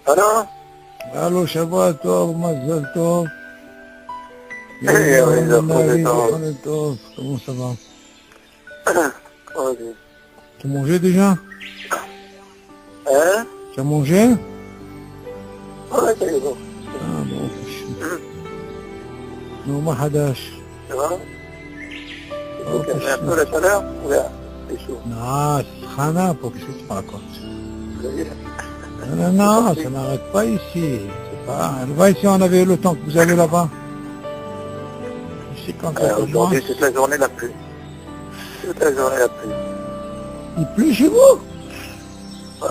الو الو شباب طוב, מזל טוב. Comment ça va? Tu as mangé déjà? Hein? Tu as mangé? Ouais, c'est bon. Ah bon, non, ما حداش. Ça va? Donc, il y a un peu la chaleur? Ouais, c'est chaud. Non, c'est khana, pour que tu te racontes. Non, ça n'arrête pas ici. C'est pas... Va ici, on avait le temps que vous avez là-bas. Ici, quand ça commence... Aujourd'hui, toute la journée, la pluie. Toute la journée, la pluie. Il pleut chez vous? Ouais,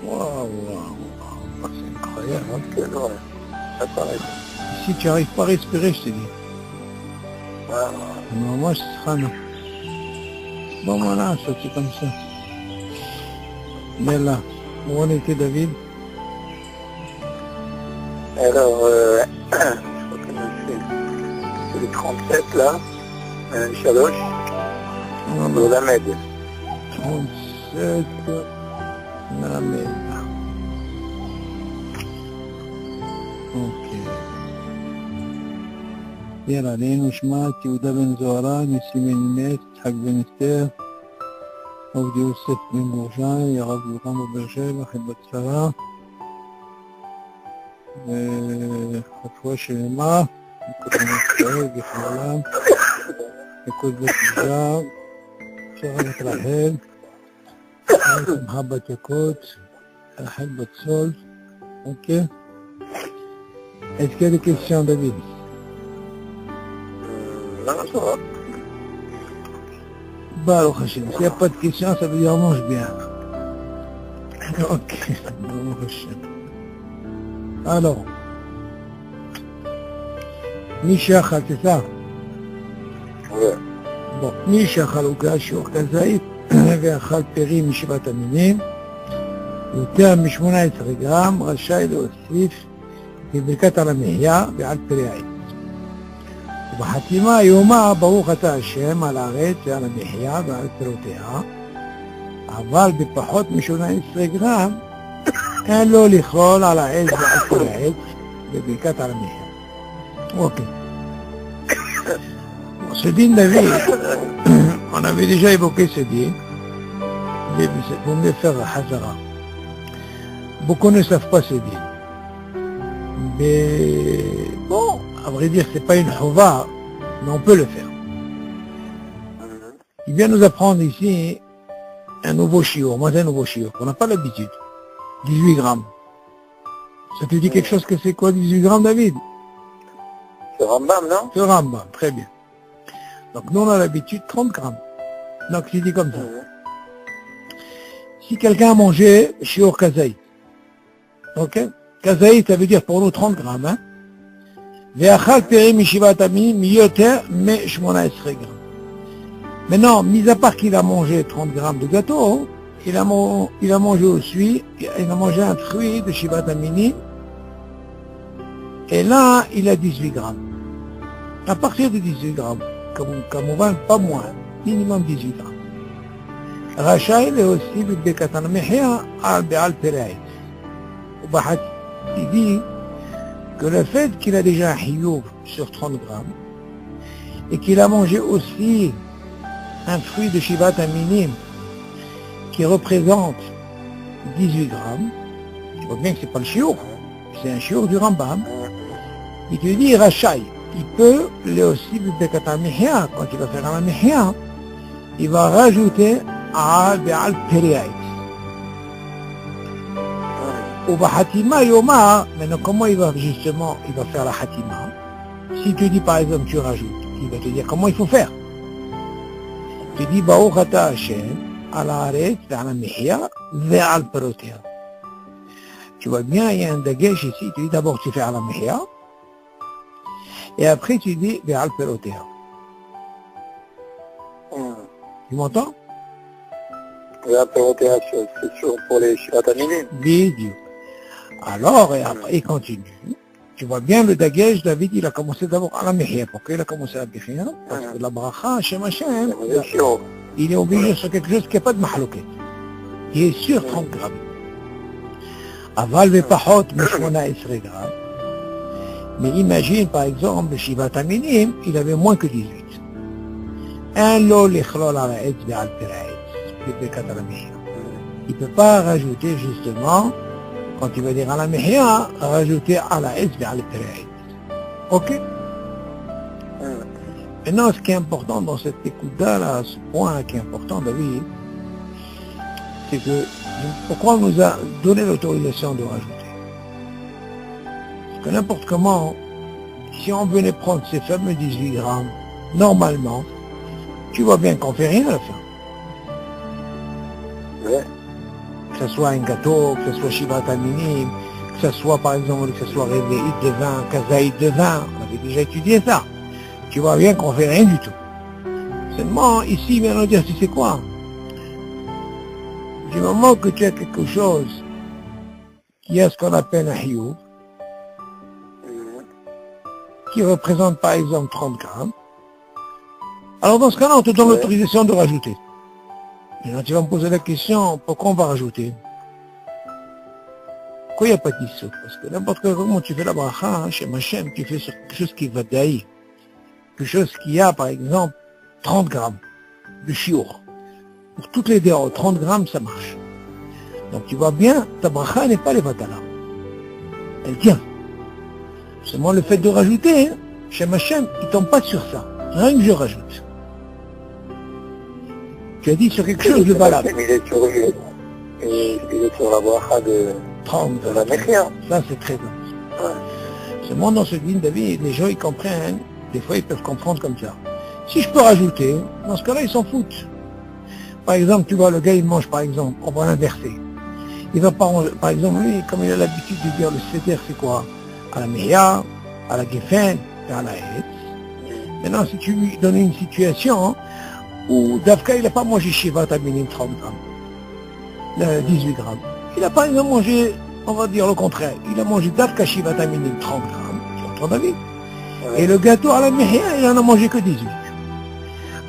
Waouh, waouh, waouh, c'est incroyable. Hein. c'est vrai. Ça paraît. Ici, tu n'arrives pas à respirer, je te dis. Ouais, Non, moi, c'est khana. Bon, voilà, ça, c'est comme ça. Mais là, où on était, David? alors, je crois que c'est les 37 là, Chaloche, de la Med. 37, la merde. אוקיי. יאללה, עלינו שמעת, יהודה בן זוהרה, נשיא בן מת, יצחק בן אסתר, עובדי יוסף בן גורשיים, הרב יורם בבאר שבע, חיבת שרה, וחפואה שלמה, נקוד ישראל, בכללם, נקוד בית ג'ר, שרת רחל, שמחה בת יקות, רחל בת סול, אוקיי? Est-ce qu'il y a des questions, David? Non, ça va. Baruch Hashem. S'il n'y a pas de questions, ça veut dire on mange bien. Ok. Baruch Hashem. Alors. מי שאכל, c'est ça? Ouais. bon. מי שאכל עוגה שיעור כזית ואכל פרי משבעת המינים יותר מ-18 גרם רשאי להוסיף בברכת על המחיה ועל פרי העץ. ובחתימה יאמר ברוך אתה השם על הארץ ועל המחיה ועל פירותיה, אבל בפחות מ-18 גרם אין לו לכלול על העץ ועל פרי העץ בברכת על המחיה. אוקיי. Ce din David, on avait déjà évoqué ce din, mais pour mieux faire Hazara. Beaucoup ne savent pas ce din. Mais bon, à vrai dire, c'est pas une chouva, mais on peut le faire. Il vient nous apprendre ici un nouveau shiur, moi c'est un nouveau shiur, qu'on n'a pas l'habitude. 18 grammes. Ça te dit quelque chose que c'est quoi 18 grammes, David? C'est Rambam, non? C'est Rambam, très bien. Donc nous on a l'habitude 30 grammes. Donc c'est dit comme ça. Si quelqu'un a mangé shiur kazaï, ok? Kazaï, ça veut dire pour nous 30 grammes, hein? ואכל פרי משבעת המינים יותר מ-18 grammes. Maintenant, mis à part qu'il a mangé 30 grammes de gâteau, il a mangé aussi, il a mangé un fruit de Shivat Aminim, et là, il a 18 grammes. À partir de 18 grammes, comme on va, pas moins, minimum 18 grammes. רשאי להוסיף בברכת המחיה בעל פרי העץ. Il dit que le fait qu'il a déjà un hiyuv sur 30 grammes et qu'il a mangé aussi un fruit de Shivat Aminim qui représente 18 grammes, tu vois bien que c'est pas le shiur, c'est un shiur du Rambam, il te dit Rachai, il peut lui aussi b'bekat al-mihya, quand il va faire la mihya, il va rajouter al peri haït. Au Hatima Yoma, maintenant comment il va justement, il va faire la Hatima? Si tu dis par exemple, tu rajoutes, il va te dire comment il faut faire. Tu dis Baruch ata Hashem, al haaretz ve'al hamihya ve'al piroteha. Tu vois bien, il y a un dagesh ici, tu dis d'abord tu fais al hamihya, et après tu dis ve'al piroteha. Tu m'entends? Ve'al piroteha, c'est sûr pour les Shivat Aminim. Vidéo. Alors, et après, il continue. Tu vois bien, le dagesh, David, il a commencé d'abord à la mihya. Pourquoi il a commencé à la mihya? Parce que la bracha, Hashem Hashem, il est obligé sur quelque chose qui n'a pas de mahlouket. Il est sur 30 grammes. Aval vepachot mishmona esrei grammes. Mais imagine, par exemple, le Shivat Aminim, il avait moins que 18. Un lo lichlol ala etz ve'al peraetz, bekat ala mihya. Il ne peut pas rajouter justement, quand il va dire ala mihya, rajouter ala etz ve'al peraetz. Ok? Maintenant, ce qui est important dans cette écoute-là, ce point qui est important, David, c'est que pourquoi on nous a donné l'autorisation de rajouter? Parce que n'importe comment, si on venait prendre ces fameux 18 grammes, normalement, tu vois bien qu'on fait rien à la fin. Ouais. Que ce soit un gâteau, que ce soit Shivat Aminim, que ce soit par exemple, que ce soit Réveillite de vin, Kazaït de vin, on avait déjà étudié ça. Tu vois bien qu'on fait rien du tout. Seulement, ici, maintenant, dire, tu sais quoi? Du moment que tu as quelque chose qui a ce qu'on appelle un hiyou, qui représente par exemple 30 grammes, alors dans ce cas-là, on te donne l'autorisation de rajouter. Maintenant, tu vas me poser la question, pourquoi on va rajouter? Pourquoi il n'y a pas de dissous? Parce que n'importe comment tu fais la bracha, chez Machem, tu fais sur quelque chose qui va daïr. Quelque chose qui a, par exemple, 30 grammes de chiour. Pour toutes les déros, 30 grammes, ça marche. Donc tu vois bien, ta bracha n'est pas les vatala. Elle tient. Seulement le fait de rajouter, chez Machem, il ne tombe pas sur ça. Rien que je rajoute. Tu as dit sur quelque chose de valable. Il est sur la bracha de 30 de la Mechia. Ça, c'est très bien. Seulement dans ce din, David, les gens, ils comprennent. Des fois, ils peuvent comprendre comme ça. Si je peux rajouter, dans ce cas-là, ils s'en foutent. Par exemple, tu vois, le gars, il mange, par exemple, on va l'inverser. Il va pas manger, par exemple, lui, comme il a l'habitude de dire, le seder, c'est quoi? À la meya, à la geffen, et à la hetz. Maintenant, si tu lui donnes une situation où Davka, il n'a pas mangé Shivat Aminim 30 grammes, 18 grammes. Il n'a pas mangé, on va dire le contraire, il a mangé Davka Shivat Aminim 30 grammes, sur ton avis. Et le gâteau à la mihya, il en a mangé que 18.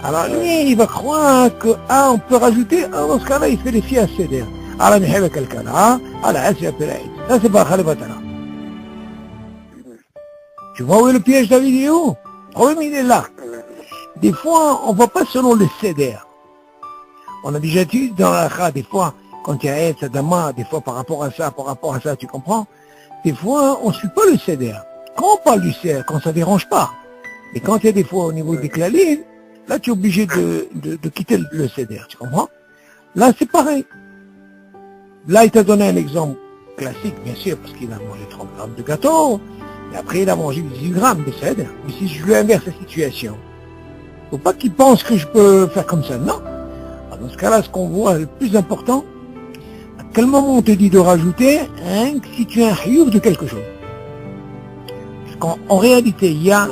Alors lui, il va croire que, on peut rajouter, dans ce cas-là, il fait les filles à céder. À la mihya avec quelqu'un, à la hetz, ça c'est pas Khalifatana. Tu vois où est le piège, David, il est où? Le problème, il est là. Des fois, on ne va pas selon le céder. On a déjà dit dans la kha, des fois, quand il y a hetz, adama, des fois par rapport à ça, tu comprends? Des fois, on ne suit pas le céder. Quand on parle du céder, quand ça ne dérange pas. Mais quand il y a des fois au niveau des clalines, là, tu es obligé de quitter le céder, tu comprends? Là, c'est pareil. Là, il t'a donné un exemple classique, bien sûr, parce qu'il a mangé 30 grammes de gâteau, et après, il a mangé 18 grammes de céder. Mais si je lui inverse la situation, faut pas qu'il pense que je peux faire comme ça, non. Alors, dans ce cas-là, ce qu'on voit, le plus important, à quel moment on te dit de rajouter, si tu as un hiyuv de quelque chose. En réalité, il y a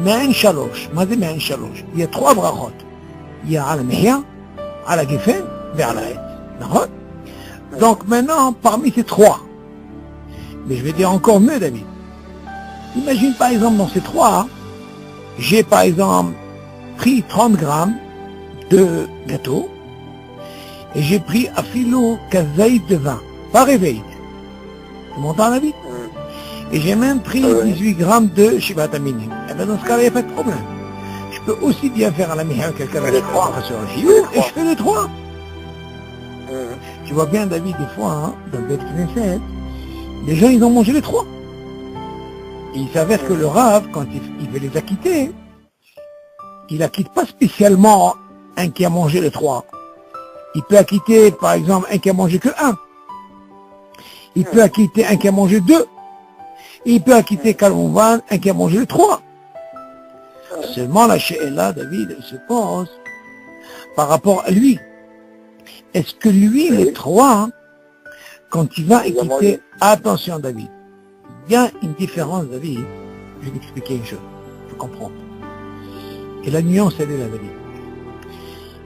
Ma'an Shalosh. Il y a 3 brachot. Il y a à la mihya, à la geffen, et à la hetz. D'accord? Donc maintenant, parmi ces 3, mais je vais dire encore mieux, David. Imagine par exemple dans ces 3, j'ai par exemple pris 30 grammes de gâteau et j'ai pris afilo kazaït de vin, pas réveil. Tu m'entends, David? Et j'ai même pris 18 grammes de Shivat Aminim. Et bien dans ce cas-là, il n'y a pas de problème. Je peux aussi bien faire à la mihya quelqu'un avec 3 sur le hiyuv, et je fais les 3. Tu vois bien, David, des fois, dans le Beth Knesset, les gens, ils ont mangé les 3. Et il s'avère que le Rav, quand il veut les acquitter, il acquitte pas spécialement un qui a mangé les 3. Il peut acquitter, par exemple, un qui a mangé que 1. Il peut acquitter un qui a mangé 2. Il peut acquitter Kalmouvan, un qui a mangé les 3. Seulement la She'ela, David, elle se pose par rapport à lui. Est-ce que lui, les 3, quand il va acquitter, attention David, il y a une différence, David, je vais t'expliquer une chose, tu comprends. Et la nuance, elle est là, David.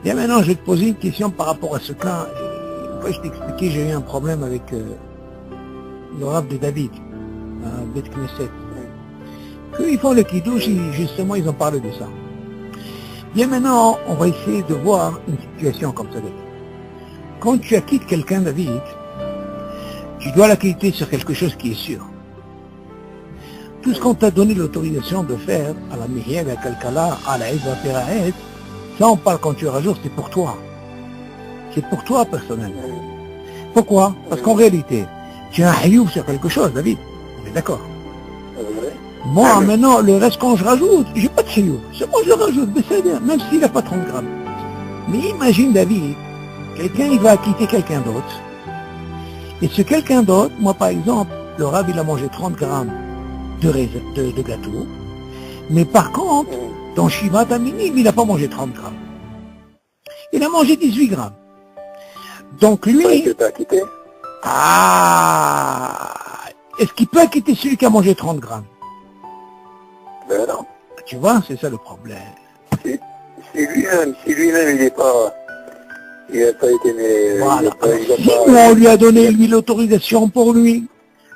Bien maintenant, je vais te poser une question par rapport à ce cas. Une fois, je t'ai expliqué, j'ai eu un problème avec le Rav de David. Beth Knesset. Ils font le kiddush, justement, ils ont parlé de ça. Bien maintenant, on va essayer de voir une situation comme ça. Quand tu acquittes quelqu'un, David, tu dois l'acquitter sur quelque chose qui est sûr. Tout ce qu'on t'a donné l'autorisation de faire, à la mihia, à la kalkala, à la Eva Peraet, ça on parle quand tu rajoutes, c'est pour toi. C'est pour toi personnellement. Pourquoi? Parce qu'en réalité, tu as un hayouf sur quelque chose, David. On est d'accord. Moi, maintenant, le reste quand je rajoute, j'ai pas de hayouf. C'est moi je le rajoute, mais c'est bien, même s'il n'a pas 30 grammes. Mais imagine, David, quelqu'un il va acquitter quelqu'un d'autre. Et ce quelqu'un d'autre, moi par exemple, le Rav il a mangé 30 grammes de gâteau. Mais par contre, dans Shiva Taminim, il n'a pas mangé 30 grammes. Il a mangé 18 grammes. Donc lui... Ah, est-ce qu'il peut acquitter celui qui a mangé 30 grammes? Ben non. Tu vois, c'est ça le problème. Si lui-même, il n'a pas été... Voilà. Si on lui a donné lui l'autorisation pour lui,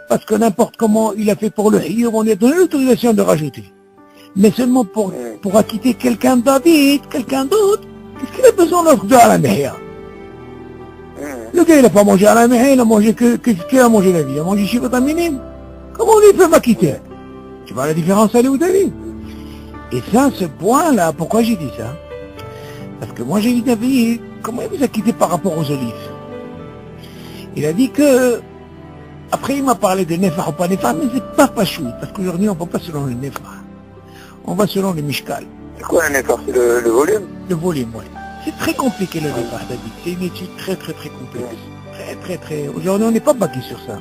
parce que n'importe comment il a fait pour le hiyur, on lui a donné l'autorisation de rajouter. Mais seulement pour acquitter quelqu'un de David, quelqu'un d'autre, qu'est-ce qu'il a besoin de à la mihia? Le gars, il n'a pas mangé à la mihia, il a mangé qu'il a mangé la vie, il a mangé Shiva Taminim. Comment lui peut m'acquitter? Tu vois la différence, elle est où, David? Et ça, ce point-là, pourquoi j'ai dit ça? Parce que moi, j'ai dit, David, comment il vous a quitté par rapport aux olives? Il a dit que, après il m'a parlé de nefar ou pas nefar, mais c'est pas pachou, parce qu'aujourd'hui, on ne va pas selon le nefar. On va selon le mishkal. C'est quoi un nefar? C'est le volume? Le volume, oui. C'est très compliqué le nefar, David. C'est une étude très complexe. Très. Aujourd'hui, on n'est pas battu sur ça.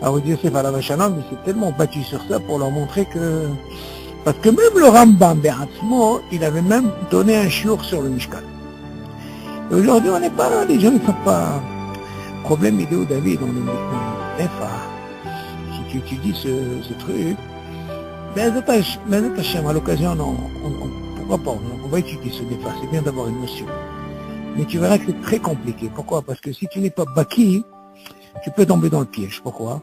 À vous dire, c'est pas la vachanam, mais c'est tellement battu sur ça pour leur montrer que... Parce que même le Rambam Be'atzmo, il avait même donné un shiur sur le mishkal. Et aujourd'hui, on n'est pas là, les gens ne sont pas... Problème idéal, David, dans le nefar. Si tu étudies ce truc, mais à l'occasion, pourquoi pas, on va étudier ce nefar, c'est bien d'avoir une notion. Mais tu verras que c'est très compliqué. Pourquoi? Parce que si tu n'es pas baki, tu peux tomber dans le piège. Pourquoi?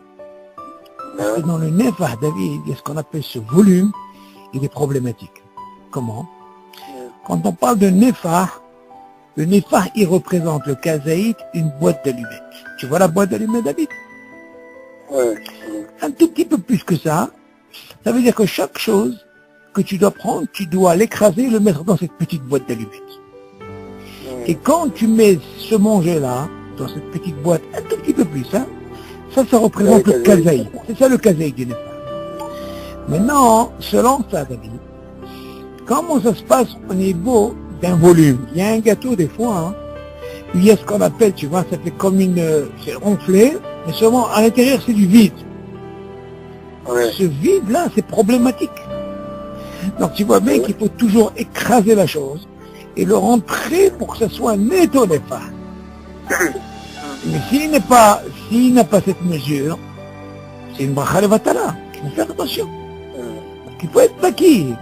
Parce que dans le nefar, David, il y a ce qu'on appelle ce volume, il est problématique. Comment? Quand on parle de nefar, le nefar, il représente le kazaït, une boîte d'allumettes. Tu vois la boîte d'allumettes, David? Oui. Un tout petit peu plus que ça. Ça veut dire que chaque chose que tu dois prendre, tu dois l'écraser et le mettre dans cette petite boîte d'allumettes. Et quand tu mets ce manger-là, dans cette petite boîte, un tout petit peu plus, hein, ça représente le kazaït. C'est ça le kazaït du nefar. Maintenant, selon ça, David, comment ça se passe au niveau d'un volume? Il y a un gâteau, des fois, hein, il y a ce qu'on appelle, tu vois, ça fait comme c'est ronflé, mais seulement à l'intérieur, c'est du vide. Ouais. Ce vide-là, c'est problématique. Donc, tu vois bien qu'il faut toujours écraser la chose et le rendre prêt pour que ça soit net au nefar. Mais s'il n'a pas cette mesure, c'est une bracha levatala. Il faut faire attention. Il faut être baki.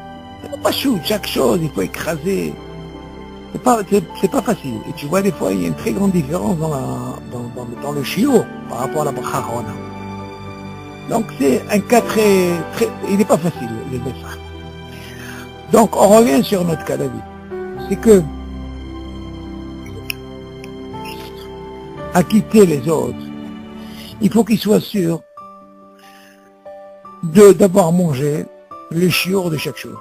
C'est pas chou, chaque chose, il faut écraser. C'est pas facile. Et tu vois, des fois, il y a une très grande différence dans le shiur par rapport à la bracha rona. Donc c'est un cas très, il n'est pas facile, le nefar. Donc on revient sur notre cas, David. C'est que acquitter les autres, il faut qu'ils soient sûrs d'avoir mangé le shiur de chaque chose.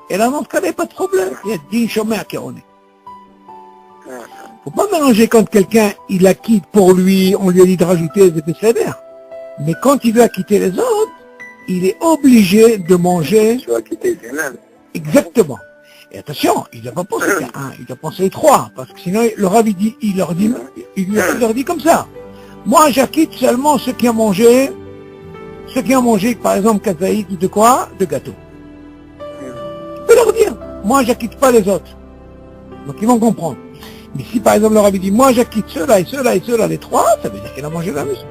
Et là, dans ce cas, il n'y a pas de problème. Il y a 10 chômeurs qui en est. Faut pas mélanger quand quelqu'un, il acquitte pour lui, on lui a dit de rajouter des sévères. Mais quand il veut acquitter les autres, il est obligé de manger... Tu vas acquitter lui-même. Exactement. Et attention, il ne doit pas penser qu'à un, il doit penser 3, parce que sinon le Rav il leur dit comme ça. Moi j'acquitte seulement ceux qui ont mangé, par exemple, kazaïd de quoi? De gâteau. Je peux leur dire, moi j'acquitte pas les autres. Donc ils vont comprendre. Mais si par exemple le Rav dit, moi j'acquitte ceux-là et ceux-là et ceux-là, les 3, ça veut dire qu'il a mangé la maison.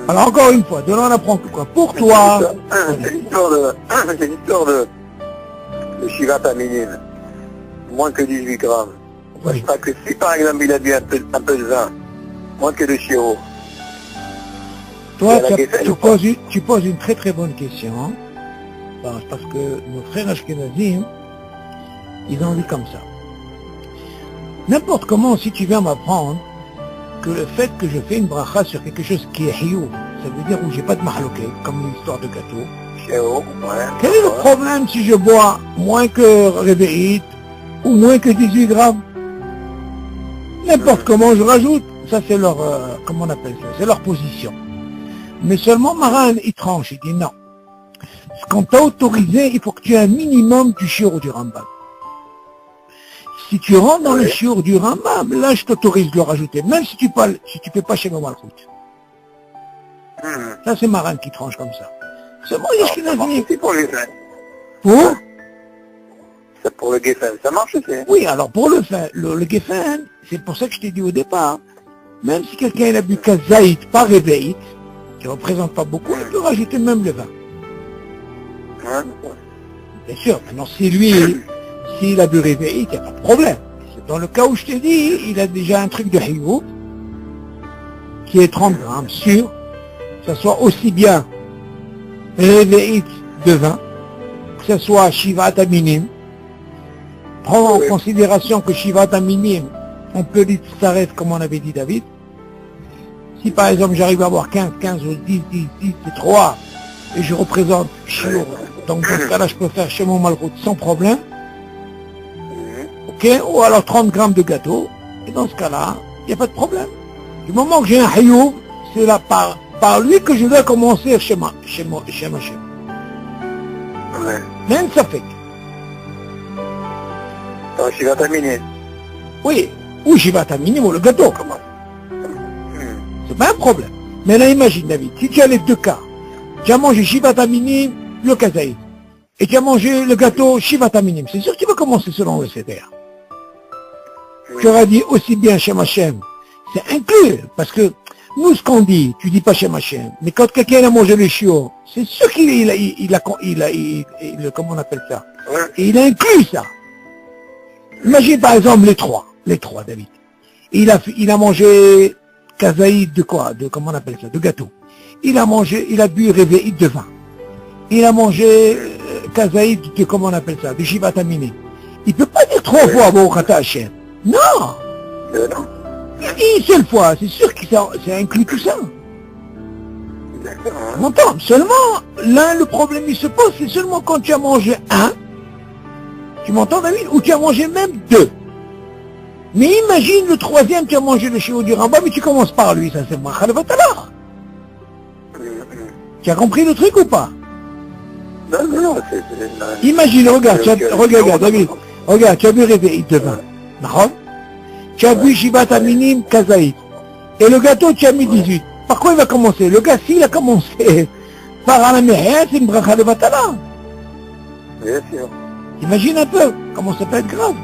Alors encore une fois, de là on apprend que quoi? Pour toi... C'est l'histoire de Shiva Taminim. Moins que 18 grammes. Oui. Parce que si par exemple il a bu un peu de vin, moins que de chiro. Toi, tu poses une très bonne question. Hein, parce que nos frères Ashkenazim, ils ont dit comme ça. N'importe comment, si tu viens m'apprendre que le fait que je fais une bracha sur quelque chose qui est hiyou, ça veut dire où j'ai pas de mahloquet, comme l'histoire de gâteau. Chez eux, ouais. Quel est le problème si je bois moins que réveillite ou moins que 18 grammes? N'importe comment je rajoute, ça c'est leur, comment on appelle ça, c'est leur position. Mais seulement Maran, il tranche, il dit non. Quand t'as autorisé, il faut que tu aies un minimum du shiur du Rambam. Si tu rentres dans le shiur du Rambam, là je t'autorise de le rajouter, même si tu fais pas chez Malchut. Ça c'est Maran qui tranche comme ça. C'est bon, C'est pour les fins. Pour C'est pour le Geffen, ça marche aussi. Oui, alors pour le Geffen, c'est pour ça que je t'ai dit au départ, même si quelqu'un il a bu kazaït, pas réveillite, qui ne représente pas beaucoup, il peut rajouter même le vin. Bien sûr, maintenant si lui, s'il a bu réveillite, il n'y a pas de problème. Dans le cas où je t'ai dit, il a déjà un truc de hiyou, qui est 30 grammes, sûr, que ce soit aussi bien réveillite de vin, que ce soit shivat aminim. Prends en considération que shivat aminim, on peut dire que ça reste comme on avait dit David. Si par exemple j'arrive à avoir 15 ou 10, c'est 3, et je représente shiur, donc dans ce cas-là je peux faire chez mon Malchut sans problème. Ok, ou alors 30 grammes de gâteau, et dans ce cas-là, il n'y a pas de problème. Du moment que j'ai un hiyou, c'est là par lui que je dois commencer chez ma chez. Même ça fait. Alors, je vais terminer. Oui, ou j'y vais terminer ou le gâteau, comment? C'est pas un problème. Mais là, imagine, David, si tu as les deux cas, tu as mangé Shivata Minim, le kazaï, et tu as mangé le gâteau Shivata Minim, c'est sûr que tu vas commencer selon le CDR. Tu auras dit aussi bien Shem Hashem, c'est inclus, parce que nous, ce qu'on dit, tu dis pas Shem Hashem, mais quand quelqu'un a mangé le chiot, c'est sûr qu'il a, comment on appelle ça? Et il a inclus ça. Imagine par exemple les trois, David. Il a mangé kazaïd de quoi? Comment on appelle ça? De gâteau. Il a bu réveillite de vin. Il a mangé kazaïd de, comment on appelle ça? De Shivata Minim. Il peut pas dire 3 fois Baruch Hashem. Non! Non. Une seule fois, c'est sûr que ça inclut tout ça. D'accord. M'entends? Seulement, là, le problème il se pose, c'est seulement quand tu as mangé un, tu m'entends David? Ou tu as mangé même 2. Mais imagine le troisième, tu as mangé le shiur du Rambam, mais tu commences par lui, ça c'est Machal Vatala. Tu as compris le truc ou pas? Non, Imagine, regarde, David, regarde, tu as bu réveillite de vin. D'accord? Tu as bu Shivata Minim Kazaït. Et le gâteau, tu as mis 18. Par quoi il va commencer? Le gars, s'il a commencé par Alamehé, c'est une bracha de Vatala. Bien sûr. Imagine un peu comment ça peut être grave.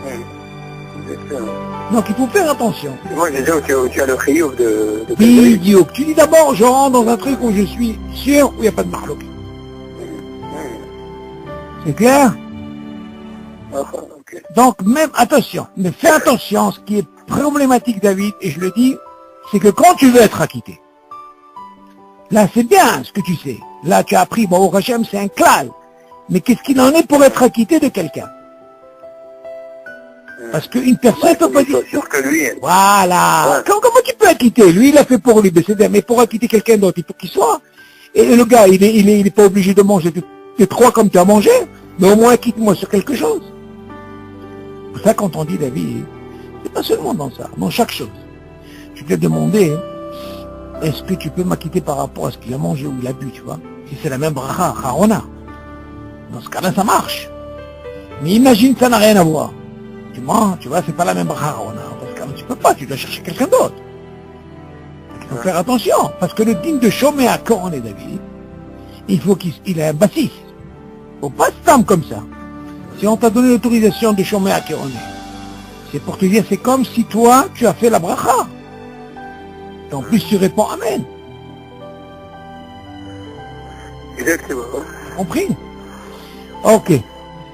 Bien sûr. Donc il faut faire attention. Moi, j'ai dit que tu as le chiyuv de Idiot. Tu dis d'abord, je rentre dans un truc où je suis sûr, où il n'y a pas de marloque. C'est clair? Ok. Donc même, attention, mais fais attention, ce qui est problématique David, et je le dis, c'est que quand tu veux être acquitté, là c'est bien ce que tu sais, là tu as appris, bon, au Hachem c'est un klal, mais qu'est-ce qu'il en est pour être acquitté de quelqu'un? Parce qu'une personne peut pas dire... sûr que lui... Voilà. Ouais. Comment tu peux acquitter? Lui, il a fait pour lui, mais pour acquitter quelqu'un d'autre, il faut qu'il soit. Et le gars, il est pas obligé de manger les 3 comme tu as mangé, mais au moins acquitte-moi sur quelque chose. C'est ça quand on dit David, c'est pas seulement dans ça, dans chaque chose. Tu peux te demander, est-ce que tu peux m'acquitter par rapport à ce qu'il a mangé ou il a bu, tu vois? Si c'est la même bracha, harona. Dans ce cas-là, ça marche. Mais imagine, ça n'a rien à voir. Tu vois, c'est pas la même bracha, harona. Parce que tu peux pas, tu dois chercher quelqu'un d'autre. Il faut faire attention, parce que le digne de Shoméa, quand on est David, il faut qu'il ait un bassiste. Il faut pas se tendre comme ça. Si on t'a donné l'autorisation de Shoméa, qu'on est, c'est pour te dire, c'est comme si toi, tu as fait la bracha. Et en plus, tu réponds Amen. Exactement. Compris? Ok.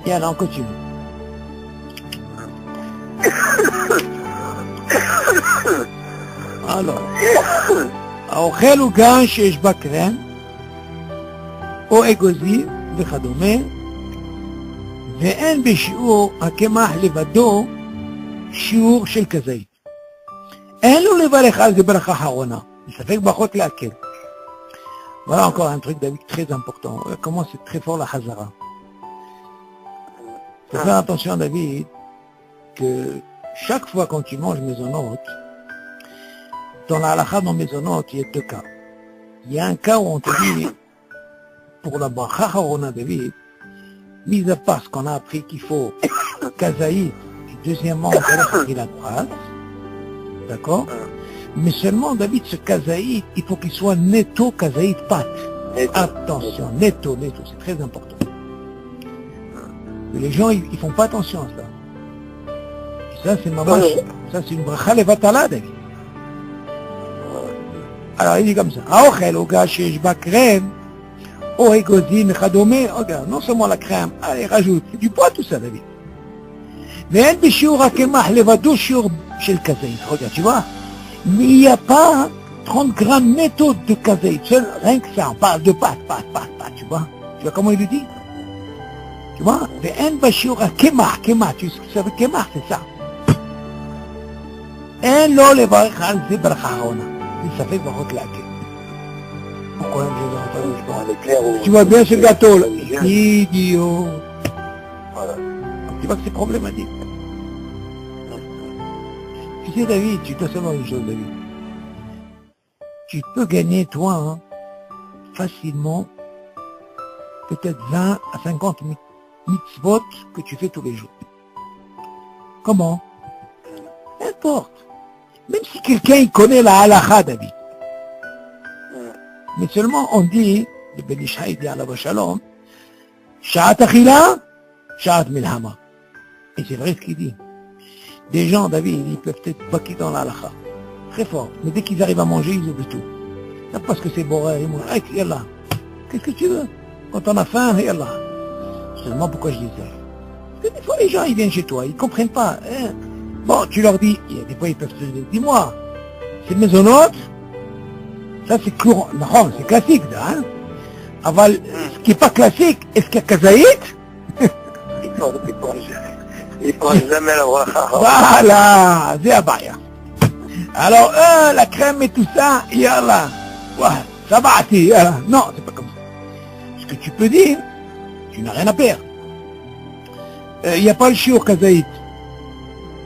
Et alors, on continue. Alors, האוכל עוגה שיש בה קרם, או אגוזי וכדומה, ואין בשיעור הקמח לבדו שיעור של כזית. אין לו לברך על זה ברכה אחרונה. מספק ברכות להקל. Voilà encore un truc David très important. Comment c'est très fort la Hazara. Il faut faire attention David que chaque fois quand tu manges maisonnote, dans la halakha dans maisonnote, il y a deux cas. Il y a un cas où on te dit, pour la bracha harona David, mis à part ce qu'on a appris qu'il faut kazaït, et deuxièmement on va la droite, d'accord? Mais seulement David ce kazaït, il faut qu'il soit netto kazaït pat. Attention, netto, c'est très important. Mais les gens ils font pas attention à ça. Et ça c'est ma vache, ça c'est une bracha levatala David. Alors il dit comme ça, האוכל עוגה שיש בה crème, או אגוזים וכדומה, non seulement la crème, allez rajoute, c'est du poids tout ça David. ואין בשיעור הקמח לבדו שיעור של כזית, regarde, tu vois, mais il n'y a pas 30 grammes netto de כזית, rien que ça, on parle de pâte, tu vois comment il le dit, tu vois, ואין בשיעור הקמח, tu sais ce que ça veut קמח, c'est ça. אין לו לברך על זה ברכה אחרונה. Ça fait baroque laquelle. Pourquoi tu vois bien ce gâteau là. Idiot. Voilà. Tu vois que c'est problématique. Tu sais David, tu dois savoir une chose David. Tu peux gagner toi hein, facilement peut-être 20 à 50 mitzvot que tu fais tous les jours. Comment? N'importe. Même si quelqu'un il connaît la halakha David. Mais seulement on dit, le Ben Ishai dit à la Shalom, Sha'at achila, Sha'at milhama. Et c'est vrai ce qu'il dit. Des gens, David, ils peuvent être baki dans la halakha. Très fort. Mais dès qu'ils arrivent à manger, ils oublient tout. C'est parce que c'est boré, ils mangent. Aïe, yallah. Qu'est-ce que tu veux? Quand on a faim, yallah. Seulement pourquoi je dis ça? Parce que des fois les gens, ils viennent chez toi, ils comprennent pas. Hein? Bon, tu leur dis, il y a des fois ils peuvent te dire, dis-moi, c'est maisonnote, ça c'est courant, non, c'est classique, hein. Aval, ce qui n'est pas classique, est-ce qu'il y a kazaït? Ils prennent jamais la bracha. Voilà, c'est abaya. Alors, la crème et tout ça, yallah, ouais, ça va, yallah. Non, c'est pas comme ça. Ce que tu peux dire, tu n'as rien à perdre. Il n'y a pas le shiur kazaït.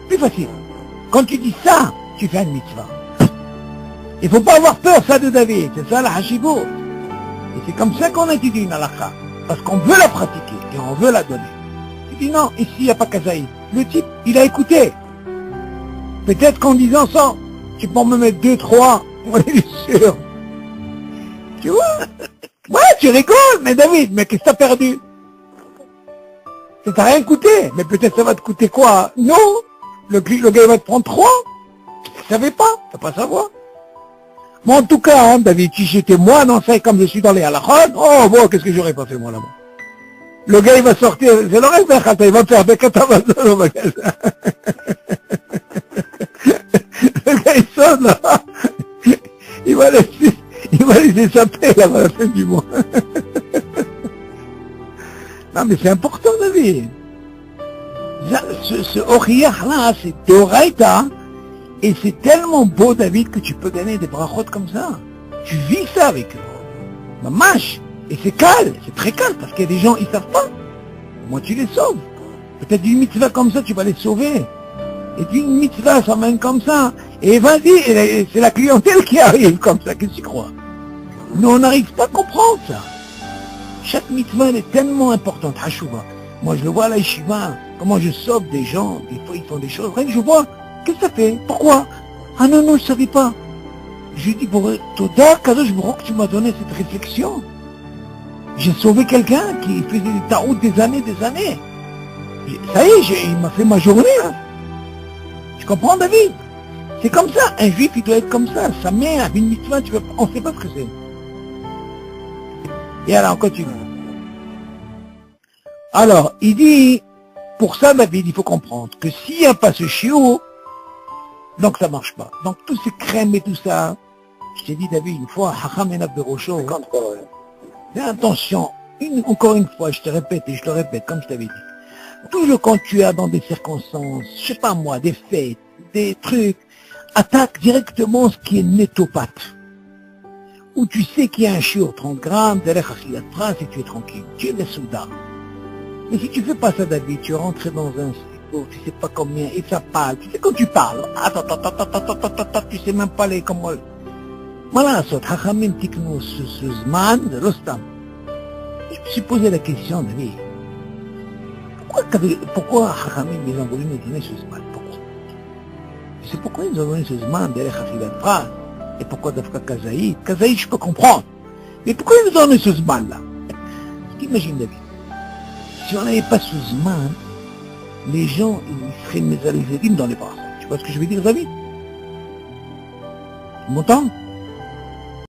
Plus facile. Quand tu dis ça, tu fais une mitzvah. Il ne faut pas avoir peur, ça de David. C'est ça la hashibut. Et c'est comme ça qu'on étudie une halakha. Parce qu'on veut la pratiquer et on veut la donner. Tu dis non, ici il n'y a pas kazaïd. Le type, il a écouté. Peut-être qu'en disant ça, tu peux me mettre 2, 3, on est sûr. Tu vois? Ouais, tu rigoles, mais David, mais qu'est-ce que t'as perdu? Ça t'a rien coûté. Mais peut-être ça va te coûter quoi? Non. Le gars il va te prendre 3. Tu ne savais pas, tu ne vas pas savoir. Moi en tout cas, hein, David, si j'étais moi dans ça, comme je suis dans les halakhot, oh bon, qu'est-ce que j'aurais pas fait moi là-bas? Le gars il va sortir, c'est l'oreille de il va faire des catavasons au magasin. Le gars il sonne là, il va laisser sa paix là à la fin du mois. Non mais c'est important David. Ce Oriach là, c'est Doraita, et c'est tellement beau David que tu peux gagner des brachot comme ça. Tu vis ça avec eux. Mamash. Et c'est calme, c'est très calme, parce qu'il y a des gens, ils savent pas. Moi tu les sauves. Peut-être d'une mitzvah comme ça, tu vas les sauver. Et d'une mitzvah, ça mène comme ça. Et vas-y, c'est la clientèle qui arrive comme ça, qu'est-ce que tu crois? Nous on n'arrive pas à comprendre ça. Chaque mitzvah, elle est tellement importante, Hashuva. Moi je le vois à la yeshiva, comment je sauve des gens, des fois ils font des choses, rien que je vois, qu'est-ce que ça fait? Pourquoi? Ah non, je ne savais pas. Je dis, pour Toda, Kadosh Baruch, tu m'as donné cette réflexion. J'ai sauvé quelqu'un qui faisait des taroutes des années. Ça y est, il m'a fait ma journée. Hein. Tu comprends David? C'est comme ça, un juif il doit être comme ça, sa mère, une mitzvah, on ne sait pas ce que c'est. Et alors on continue. Alors, il dit, pour ça, David, il faut comprendre que s'il n'y a pas ce chiot, donc ça marche pas. Donc, tous ces crèmes et tout ça, je t'ai dit, David, une fois, Hacham Enav Berocho, fais attention, encore une fois, je te répète et je te répète, comme je t'avais dit. Toujours quand tu es dans des circonstances, je sais pas moi, des fêtes, des trucs, attaque directement ce qui est nétopathe. Où tu sais qu'il y a un shiur 30 grammes, derrière Achilat Pras, et tu es tranquille. Tu es le souda. Mais si tu fais pas ça, David, tu rentres dans un slipo, tu sais pas combien, et ça parle. Tu sais quand tu parles, tu sais même pas les comment. Voilà, ça, Chachamim tiknu ce zman, Rostam. Je me suis posé la question, David. Pourquoi Chachamim, ils ont voulu nous donner ce zman? Pourquoi? C'est pourquoi ils ont donné ce zman derrière Achilat Pras. Et pourquoi Dafka Kazaïd? Kazaïd, je peux comprendre. Mais pourquoi ils nous donnent ce zman-là? T'imagines, David, si on n'avait pas ce zman, les gens, ils seraient mésalisés dans les bras. Tu vois ce que je veux dire, David? Tu m'entends?